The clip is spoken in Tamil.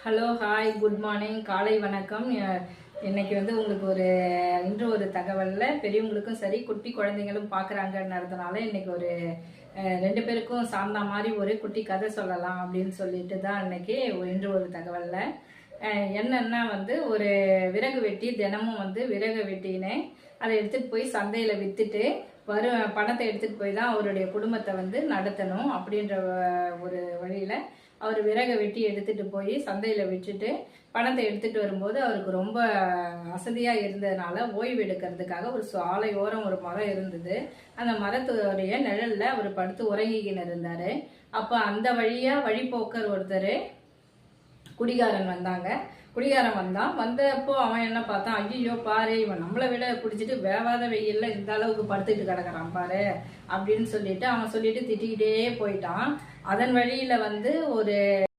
ஹலோ ஹாய் குட் மார்னிங் காலை வணக்கம். இன்னைக்கு உங்களுக்கு இன்று ஒரு தகவலில் பெரியவங்களுக்கும் சரி குட்டி குழந்தைங்களும் பார்க்குறாங்கன்றதுனால இன்னைக்கு ரெண்டு பேருக்கும் சார்ந்த மாதிரி ஒரு குட்டி கதை சொல்லலாம் அப்படின்னு சொல்லிட்டு தான் இன்னைக்கு இன்று ஒரு தகவலில் என்னன்னா ஒரு விறகு வெட்டி தினமும் விறகு வெட்டினேன் அதை எடுத்துகிட்டு போய் சந்தையில் விற்றுட்டு பணத்தை எடுத்துகிட்டு போய் தான் அவருடைய குடும்பத்தை நடத்தணும் அப்படின்ற ஒரு வழியில் அவர் விறகை வெட்டி எடுத்துகிட்டு போய் சந்தையில் விட்டுட்டு பணத்தை எடுத்துகிட்டு வரும்போது அவருக்கு ரொம்ப வசதியாக இருந்ததுனால ஓய்வு எடுக்கிறதுக்காக ஒரு சாலையோரம் ஒரு மரம் இருந்தது. அந்த மரத்துடைய நிழலில் அவர் படுத்து உறங்கிக்கின்னு இருந்தார். அப்போ அந்த வழியாக வழிபோக்கர் ஒருத்தர் குடிகாரன் வந்தாங்க. குடிகாரன் வந்தப்போ அவன் என்ன பார்த்தான், ஐயோ பாரு இவன் நம்மளை விட பிடிச்சிட்டு வேவாத வெயில்ல இந்த அளவுக்கு படுத்துட்டு கிடக்குறான் பாரு அப்படின்னு சொல்லிட்டு அவன் திட்டிக்கிட்டே போயிட்டான். அதன் வழியில ஒரு